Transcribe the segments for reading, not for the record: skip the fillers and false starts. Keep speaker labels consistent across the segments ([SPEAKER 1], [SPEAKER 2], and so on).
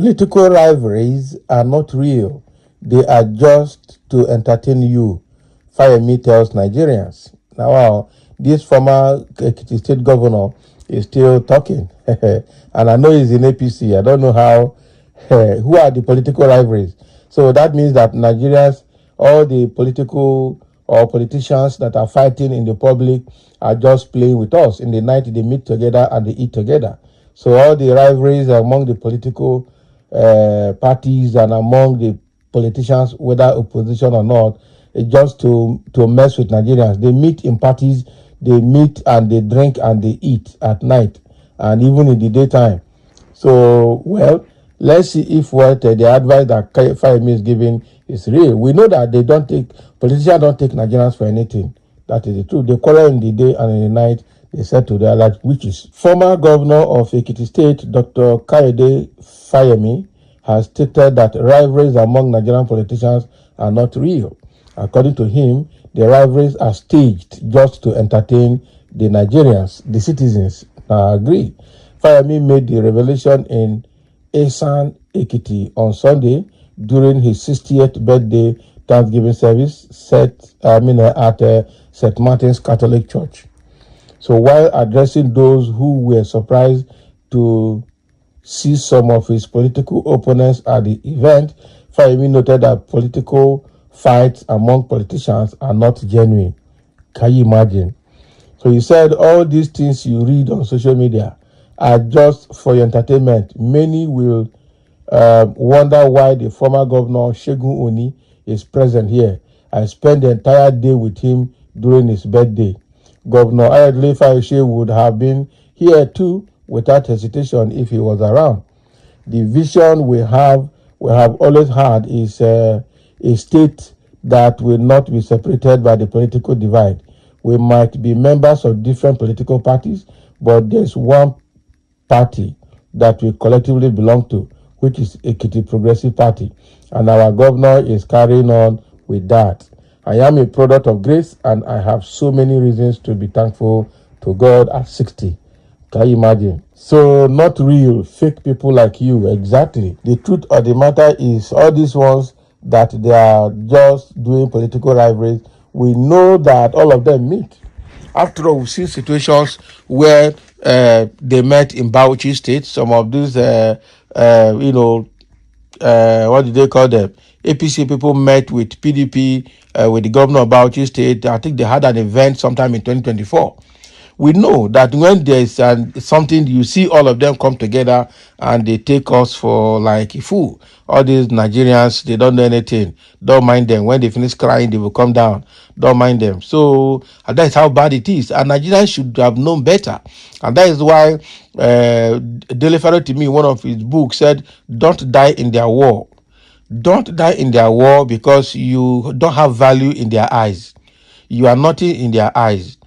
[SPEAKER 1] Political rivalries are not real. They are just to entertain you, Fayemi tells Nigerians. Now, wow, this former Ekiti state governor is still talking. And I know he's in APC. I don't know how, who are the political rivalries. So that means that Nigerians, all the political or politicians that are fighting in the public are just playing with us. In the night, they meet together and they eat together. So all the rivalries among the political parties and among the politicians, whether opposition or not, it's just to mess with Nigerians. They meet in parties, they meet and they drink and they eat at night and even in the daytime. So, well, let's see if what the advice that Fayemi is giving is real. We know that politicians don't take Nigerians for anything. That is the truth. They quarrel in the day and in the night. They said to their life, which is former governor of Ekiti State, Dr. Kayode Fayemi, has stated that rivalries among Nigerian politicians are not real. According to him, the rivalries are staged just to entertain the Nigerians, the citizens. I agree. Fayemi made the revelation in Esan, Ekiti on Sunday during his 60th birthday Thanksgiving service at St. Martin's Catholic Church. So while addressing those who were surprised to see some of his political opponents at the event, Fayemi noted that political fights among politicians are not genuine. Can you imagine? So he said all these things you read on social media are just for your entertainment. Many will wonder why the former governor Shegun Oni is present here. I spent the entire day with him during his birthday. Governor Ayodele Fayose would have been here too without hesitation if he was around. The vision we have always had is a state that will not be separated by the political divide. We might be members of different political parties, but there's one party that we collectively belong to, which is Ekiti Progressive Party, and our governor is carrying on with that. I am a product of grace, and I have so many reasons to be thankful to God at 60. Can you imagine? So, not real, fake people like you, exactly. The truth of the matter is, all these ones that they are just doing political rivalries, we know that all of them meet. After all, we've seen situations where they met in Bauchi State. Some of these, what do they call them? APC people met with PDP, with the governor of Bauchi State. I think they had an event sometime in 2024. We know that when there's something, you see all of them come together and they take us for like a fool. All these Nigerians, they don't know anything. Don't mind them. When they finish crying, they will come down. Don't mind them. So that is how bad it is. And Nigerians should have known better. And that is why Dele to me, one of his books said, don't die in their war. Don't die in their war because you don't have value in their eyes. You are nothing in their eyes.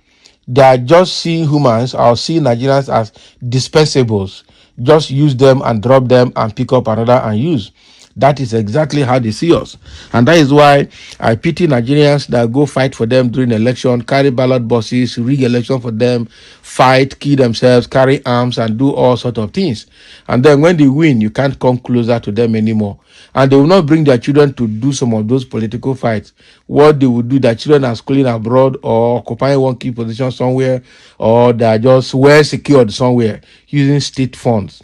[SPEAKER 1] They are just seeing humans or seeing Nigerians as dispensables. Just use them and drop them and pick up another and use. That is exactly how they see us. And that is why I pity Nigerians that go fight for them during election, carry ballot boxes, rig election for them, fight, kill themselves, carry arms, and do all sorts of things. And then when they win, you can't come closer to them anymore. And they will not bring their children to do some of those political fights. What they will do, their children are schooling abroad or occupying one key position somewhere, or they are just well secured somewhere using state funds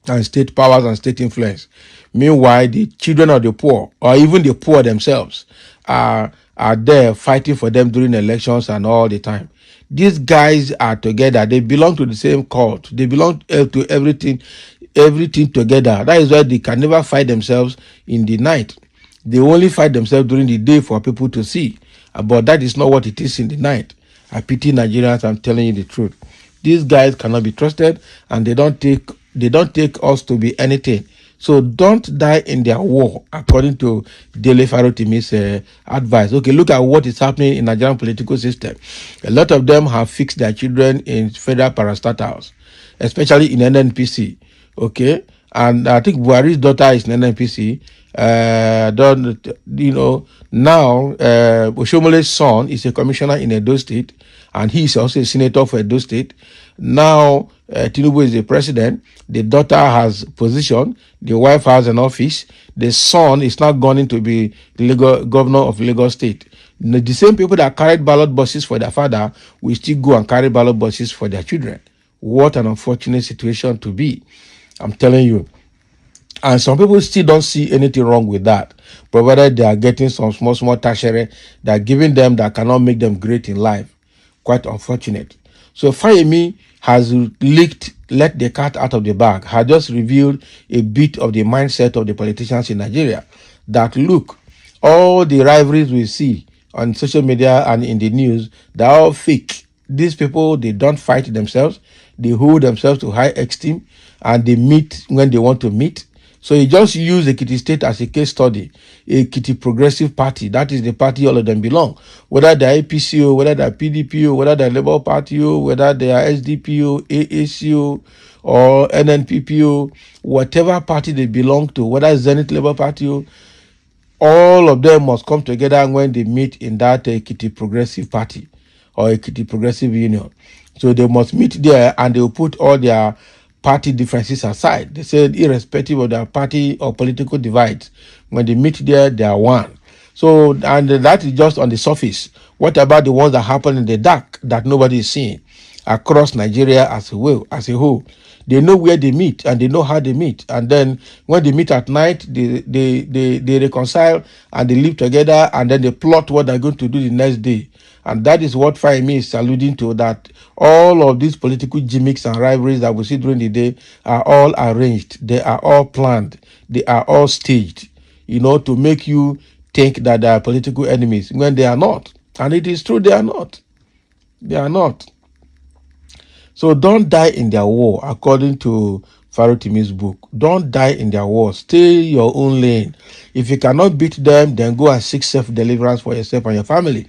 [SPEAKER 1] and state powers and state influence. Meanwhile, the children of the poor, or even the poor themselves, are there fighting for them during elections and all the time. These guys are together. They belong to the same cult. They belong to everything together. That is why they can never fight themselves in the night. They only fight themselves during the day for people to see. But that is not what it is in the night. I pity Nigerians. I'm telling you the truth. These guys cannot be trusted, and they don't take us to be anything. So don't die in their war, according to Dele Farotimi's advice. Okay, look at what is happening in Nigerian political system. A lot of them have fixed their children in federal parastatals, especially in NNPC. Okay, and I think Buhari's daughter is in NNPC. Now Oshomole's son is a commissioner in Edo State, and he is also a senator for Edo State. Now, Tinubu is the president. The daughter has position. The wife has an office. The son is now going to be the legal governor of Lagos State. The same people that carried ballot boxes for their father will still go and carry ballot boxes for their children. What an unfortunate situation to be. I'm telling you. And some people still don't see anything wrong with that, provided they are getting some small tertiary that are giving them that cannot make them great in life. Quite unfortunate. So Fayemi has let the cat out of the bag, has just revealed a bit of the mindset of the politicians in Nigeria. That look, all the rivalries we see on social media and in the news, they're all fake. These people, they don't fight themselves. They hold themselves to high esteem and they meet when they want to meet. So he just used Ekiti State as a case study. Ekiti Progressive Party, that is the party all of them belong. Whether they're APCO, whether they're PDPO, whether they're Labour Party, whether they are SDPO, AACO, or NNPPO, whatever party they belong to, whether Zenith Labour Party, all of them must come together when they meet in that Ekiti Progressive Party or Ekiti Progressive Union. So they must meet there and they will put all their party differences aside. They said irrespective of their party or political divides, when they meet there, they are one. So, and that is just on the surface. What about the ones that happen in the dark that nobody is seeing across Nigeria as a whole? They know where they meet and they know how they meet. And then when they meet at night, they reconcile and they live together and then they plot what they're going to do the next day. And that is what Fayemi is alluding to, that all of these political gimmicks and rivalries that we see during the day are all arranged. They are all planned. They are all staged, to make you think that they are political enemies when they are not. And it is true, they are not. They are not. So don't die in their war, according to Farotimi's book. Don't die in their war. Stay your own lane. If you cannot beat them, then go and seek self-deliverance for yourself and your family.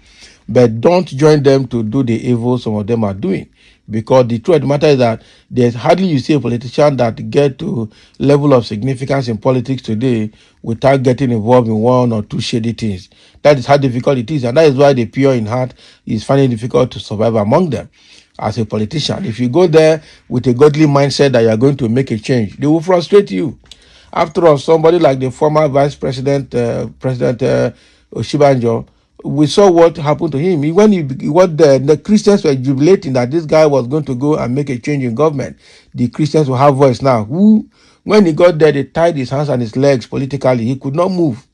[SPEAKER 1] But don't join them to do the evil some of them are doing. Because the truth of the matter is that there's hardly you see a politician that get to level of significance in politics today without getting involved in one or two shady things. That is how difficult it is. And that is why the pure in heart is finding it difficult to survive among them. As a politician, if you go there with a godly mindset that you are going to make a change, they will frustrate you. After all, somebody like the former Vice President, President Oshibanjo, we saw what happened to him. The Christians were jubilating that this guy was going to go and make a change in government. The Christians will have voice now. When he got there, they tied his hands and his legs politically. He could not move.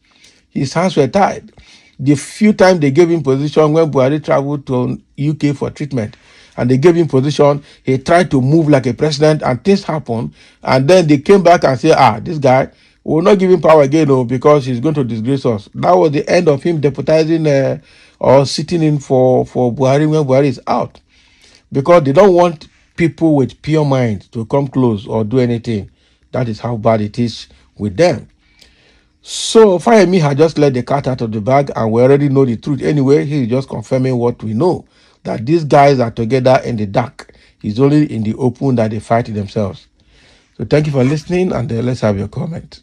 [SPEAKER 1] His hands were tied. The few times they gave him position when Buhari traveled to UK for treatment, and they gave him position, he tried to move like a president and things happened. And then they came back and said, this guy, we will not give him power again because he's going to disgrace us. That was the end of him deputizing or sitting in for Buhari when Buhari is out. Because they don't want people with pure minds to come close or do anything. That is how bad it is with them. So Fayemi had just let the cat out of the bag and we already know the truth. Anyway, he's just confirming what we know, that these guys are together in the dark. It's only in the open that they fight themselves. So thank you for listening and let's have your comment.